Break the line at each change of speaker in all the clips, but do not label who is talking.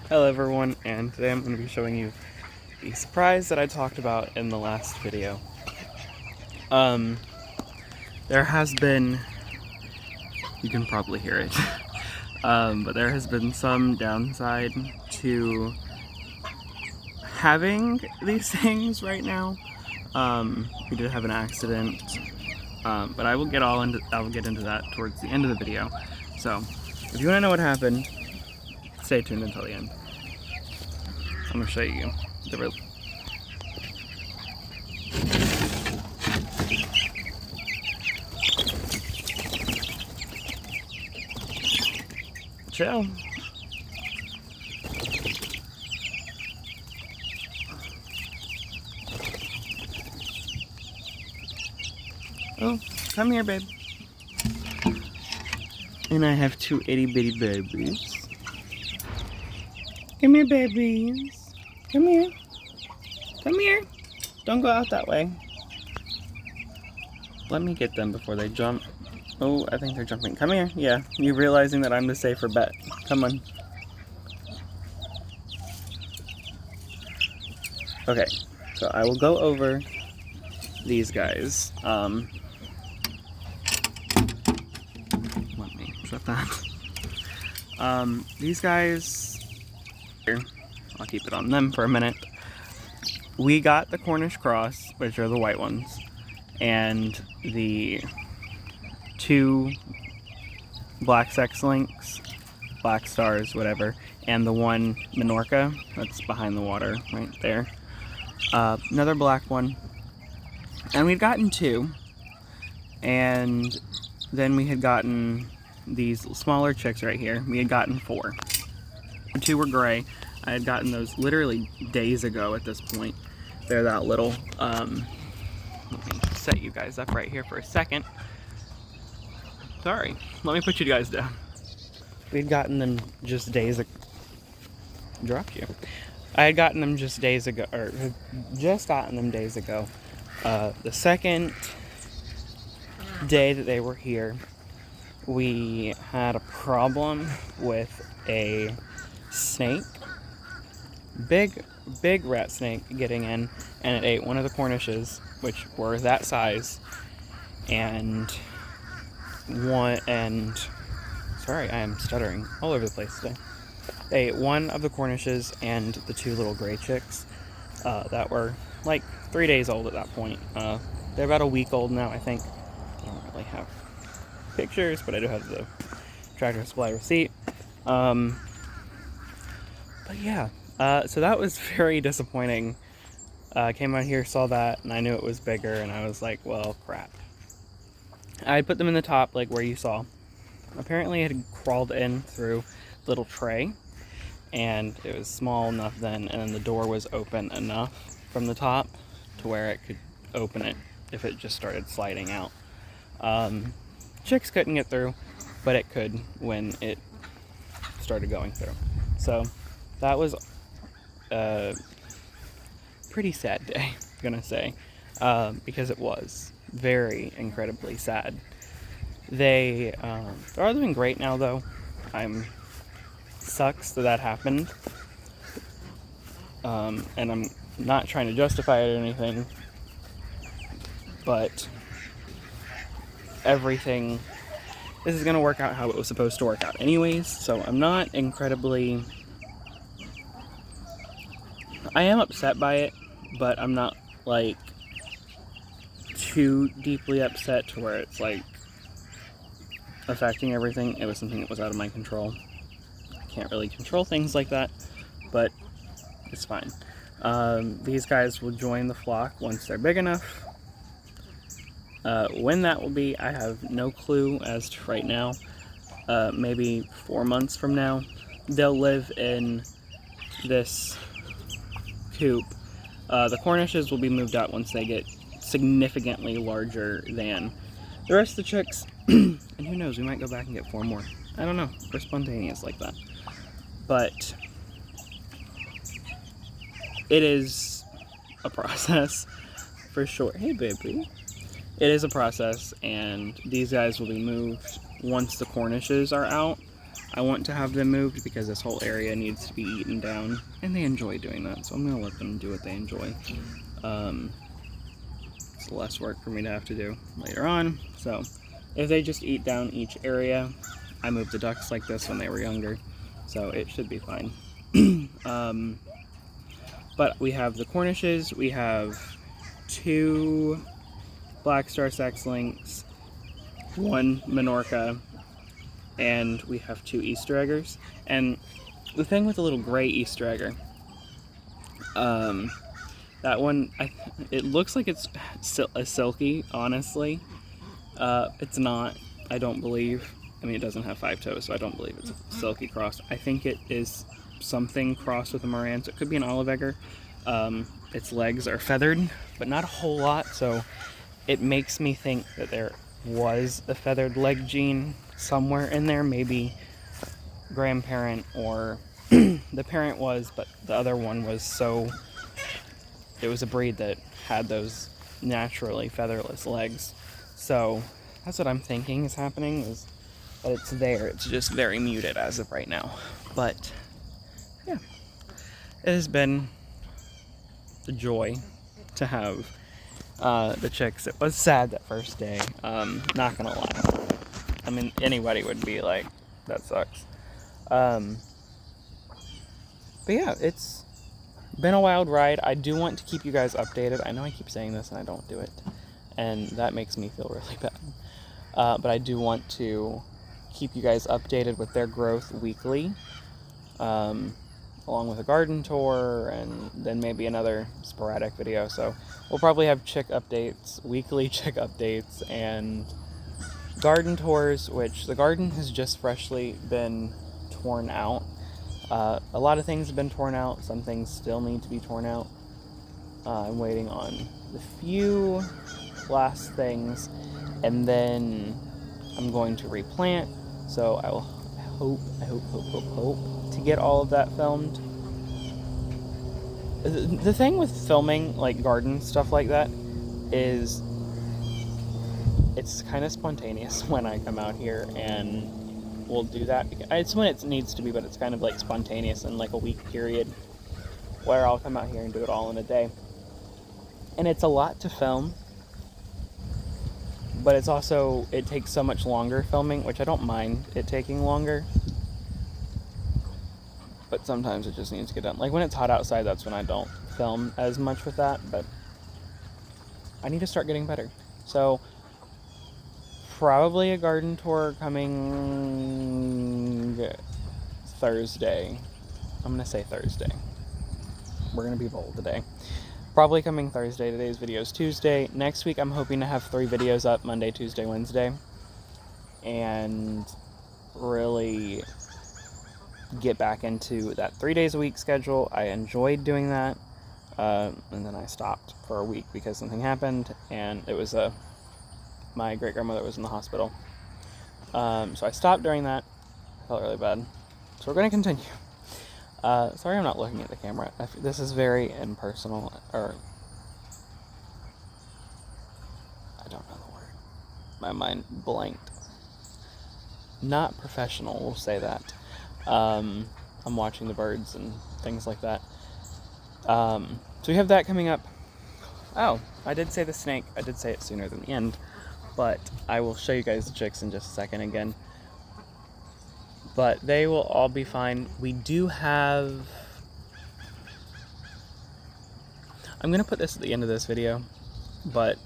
Hello everyone, and today I'm going to be showing you the surprise that I talked about in the last video. There has been, you can probably hear it, but there has been some downside to having these things right now. We did have an accident, but I will get into that towards the end of the video. So, if you want to know what happened, stay tuned until the end. I'm going to show you the real. Chill. Oh, come here, babe. And I have two itty bitty babies. Come here, babies. Come here. Come here. Don't go out that way. Let me get them before they jump. Oh, I think they're jumping. Come here. Yeah, you realizing that I'm the safer bet. Come on. Okay, so I will go over these guys. Let me shut that. These guys, here, I'll keep it on them for a minute. We got the Cornish cross, which are the white ones, and the two black sex links, black stars, whatever, and the one Minorca that's behind the water right there. Another black one, and we'd gotten two, and then we had gotten these smaller chicks right here. We had gotten four. Two were gray. I had gotten those literally days ago at this point. They're that little. Let me set you guys up right here for a second. Sorry, let me put you guys down. We'd gotten them just days ago. Dropped you. I had gotten them just days ago, or just gotten them days ago. The second day that they were here, we had a problem with a snake. Big rat snake getting in, and it ate one of the Cornishes, which were that size, and sorry, I am stuttering all over the place today. They ate one of the Cornishes and the two little gray chicks that were like 3 days old at that point. They're about a week old now, I think. I don't really have pictures, but I do have the Tractor Supply receipt. But yeah, so that was very disappointing. I came out here, saw that, and I knew it was bigger, and I was like, well, crap. I put them in the top, like where you saw. Apparently it had crawled in through the little tray, and it was small enough then, and then the door was open enough from the top to where it could open it if it just started sliding out. Chicks couldn't get through, but it could when it started going through. So that was a pretty sad day, I'm gonna say, because it was very incredibly sad. They're all doing great now, though. Sucks that happened, and I'm not trying to justify it or anything, but everything, this is gonna work out how it was supposed to work out anyways, so I'm not incredibly, I am upset by it, but I'm not like too deeply upset to where it's like affecting everything. It was something that was out of my control. I can't really control things like that, but it's fine. These guys will join the flock once they're big enough. When that will be, I have no clue as to right now. Maybe 4 months from now. They'll live in this coop. The Cornishes will be moved out once they get significantly larger than the rest of the chicks. And who knows, we might go back and get 4 more. I don't know, we're spontaneous like that. But it is a process for sure. Hey baby. It is a process, and these guys will be moved once the Cornishes are out. I want to have them moved because this whole area needs to be eaten down, and they enjoy doing that, so I'm going to let them do what they enjoy. It's less work for me to have to do later on. So if they just eat down each area, I moved the ducks like this when they were younger, so it should be fine. But we have the Cornishes, we have 2 Black Star Sex Links, 1 Minorca, and we have 2 Easter eggers. And the thing with the little gray Easter egger, that one, it looks like it's a silky, honestly. It's not, I don't believe. I mean, it doesn't have 5 toes, so I don't believe it's a silky cross. I think it is something crossed with a Moran, so it could be an olive egger. Its legs are feathered, but not a whole lot, so it makes me think that there was a feathered leg gene somewhere in there. Maybe grandparent or the parent was, but the other one was it was a breed that had those naturally featherless legs. So that's what I'm thinking is happening, is that it's there. It's just very muted as of right now. But yeah, it has been a joy to have the chicks. It was sad that first day, not gonna lie. I mean, anybody would be like, that sucks. But yeah, it's been a wild ride. I do want to keep you guys updated. I know I keep saying this and I don't do it, and that makes me feel really bad. But I do want to keep you guys updated with their growth weekly, along with a garden tour and then maybe another sporadic video. So we'll probably have chick updates, weekly chick updates, and garden tours, which the garden has just freshly been torn out. A lot of things have been torn out. Some things still need to be torn out. I'm waiting on the few last things, and then I'm going to replant. So I will hope to get all of that filmed. The thing with filming like garden stuff like that is it's kind of spontaneous when I come out here and we'll do that. It's when it needs to be, but it's kind of like spontaneous in like a week period where I'll come out here and do it all in a day. And it's a lot to film, but it's also, it takes so much longer filming, which I don't mind it taking longer, but sometimes it just needs to get done. Like when it's hot outside, that's when I don't film as much with that, but I need to start getting better. So probably a garden tour coming Thursday. I'm gonna say Thursday. We're gonna be bold today. Probably coming Thursday. Today's video is Tuesday. Next week I'm hoping to have 3 videos up, Monday, Tuesday, Wednesday, and really get back into that 3 days a week schedule. I enjoyed doing that, and then I stopped for a week because something happened, and it was my great-grandmother was in the hospital. So I stopped during that. I felt really bad. So we're going to continue. Sorry I'm not looking at the camera. This is very impersonal, or I don't know the word. My mind blanked. Not professional, we'll say that. I'm watching the birds and things like that. So we have that coming up. Oh, I did say the snake. I did say it sooner than the end. But I will show you guys the chicks in just a second again. But they will all be fine. We do have... I'm going to put this at the end of this video, but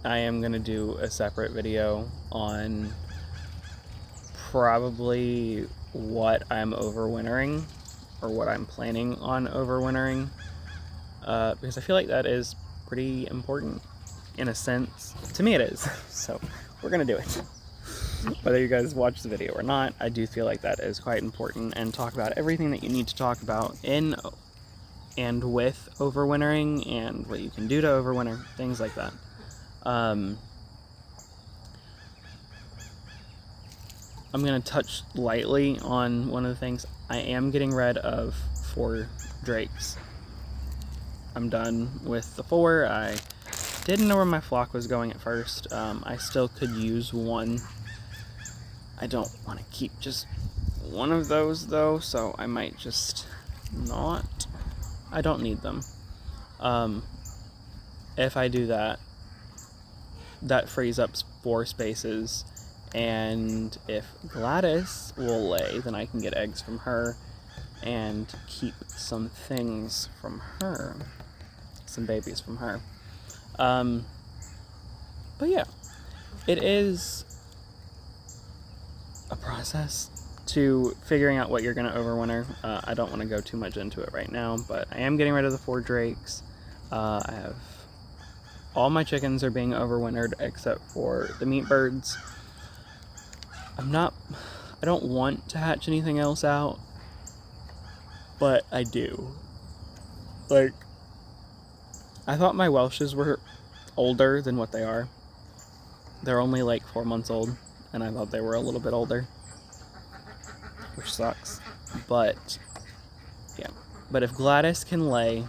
I am going to do a separate video on probably what I'm overwintering, or what I'm planning on overwintering, because I feel like that is pretty important. In a sense, to me it is. So we're gonna do it. Whether you guys watch the video or not, I do feel like that is quite important, and talk about everything that you need to talk about in and with overwintering, and what you can do to overwinter, things like that. I'm gonna touch lightly on one of the things. I am getting rid of 4 drakes. I'm done with the 4. I didn't know where my flock was going at first. I still could use one. I don't want to keep just one of those though, so I might just not. I don't need them. If I do that, that frees up 4 spaces, and if Gladys will lay, then I can get eggs from her and keep some things from her, some babies from her. But yeah, it is a process to figuring out what you're going to overwinter. I don't want to go too much into it right now, but I am getting rid of the 4 drakes. I have all my chickens are being overwintered except for the meat birds. I don't want to hatch anything else out, but I do. Like, I thought my Welshes were older than what they are. They're only like 4 months old, and I thought they were a little bit older, which sucks. But yeah, but if Gladys can lay,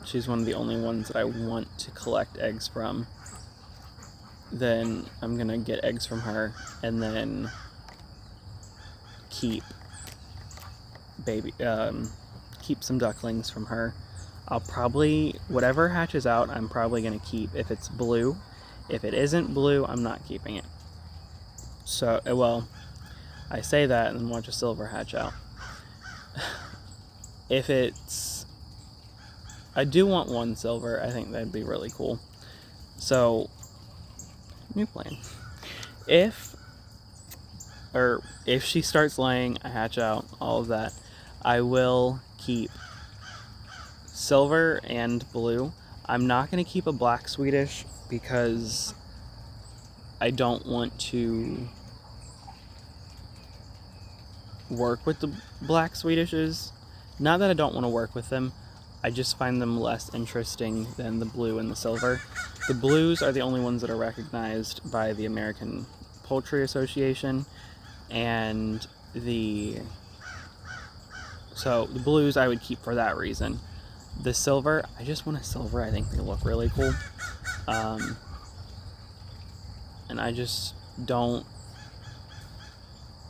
she's one of the only ones that I want to collect eggs from, then I'm gonna get eggs from her and then keep some ducklings from her. I'll probably, whatever hatches out, I'm probably gonna keep if it's blue. If it isn't blue, I'm not keeping it. So, well, I say that and then watch a silver hatch out. If it's, I do want 1 silver. I think that'd be really cool. So, new plan. If she starts laying, I hatch out, all of that, I will keep silver and blue. I'm not going to keep a black Swedish because I don't want to work with the black Swedishes. Not that I don't want to work with them, I just find them less interesting than the blue and the silver. The blues are the only ones that are recognized by the American Poultry Association, and so the blues I would keep for that reason. The silver, I just want a silver. I think they look really cool. And I just don't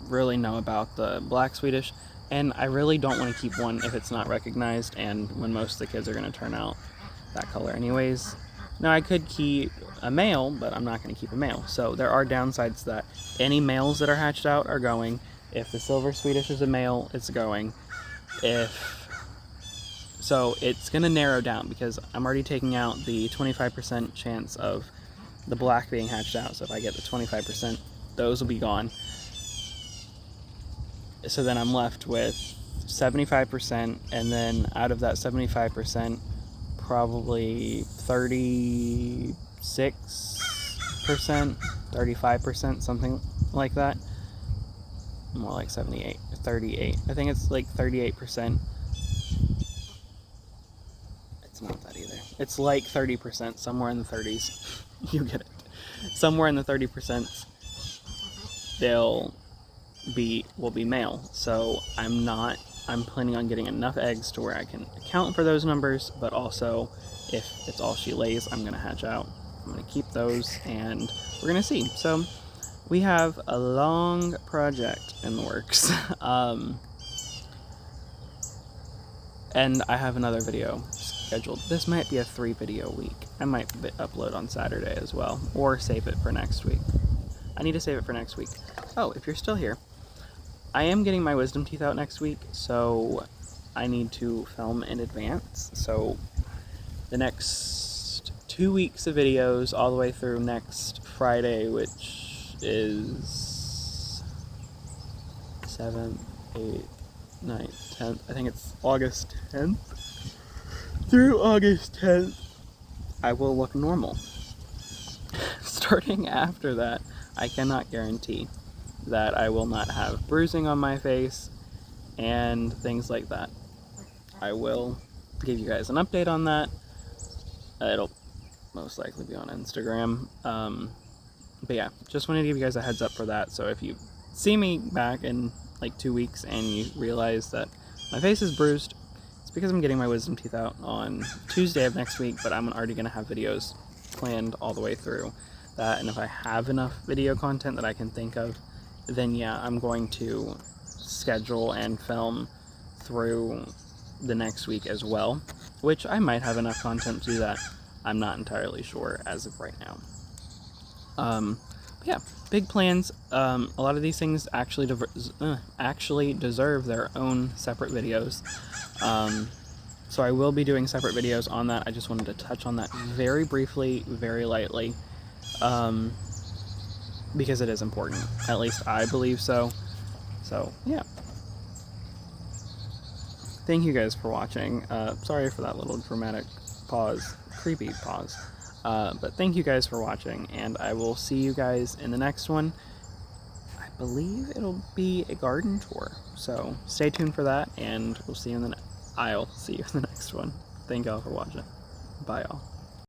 really know about the black Swedish, and I really don't want to keep one if it's not recognized and when most of the kids are going to turn out that color anyways. Now I could keep a male, but I'm not going to keep a male. So there are downsides to that. Any males that are hatched out are going. If the silver Swedish is a male, it's going. So it's going to narrow down because I'm already taking out the 25% chance of the black being hatched out. So if I get the 25%, those will be gone. So then I'm left with 75%, and then out of that 75%, probably 36%, 35%, something like that. More like 78, 38. I think it's like 38%. It's not that either. It's like 30%, somewhere in the 30s. You get it. Somewhere in the 30%, will be male. So I'm planning on getting enough eggs to where I can account for those numbers, but also if it's all she lays, I'm going to hatch out. I'm going to keep those, and we're going to see. So we have a long project in the works. And I have another video scheduled. This might be a 3-video week. I might upload on Saturday as well, or save it for next week. I need to save it for next week. Oh, if you're still here, I am getting my wisdom teeth out next week, so I need to film in advance. So the next 2 weeks of videos all the way through next Friday, which is 7th, 8th, 9th, 10th. I think it's August 10th. Through August 10th, I will look normal. Starting after that, I cannot guarantee that I will not have bruising on my face and things like that. I will give you guys an update on that. It'll most likely be on Instagram. But yeah, just wanted to give you guys a heads up for that. So if you see me back in like 2 weeks and you realize that my face is bruised, it's because I'm getting my wisdom teeth out on Tuesday of next week, but I'm already going to have videos planned all the way through that. And if I have enough video content that I can think of, then yeah, I'm going to schedule and film through the next week as well, which I might have enough content to do that. I'm not entirely sure as of right now. Yeah, big plans. A lot of these things actually deserve their own separate videos. So I will be doing separate videos on that. I just wanted to touch on that very briefly, very lightly, because it is important. At least I believe so. So, yeah. Thank you guys for watching. Sorry for that little dramatic pause, creepy pause. But thank you guys for watching, and I will see you guys in the next one. I believe it'll be a garden tour. So stay tuned for that, and we'll see you in the I'll see you in the next one. Thank y'all for watching. Bye, y'all.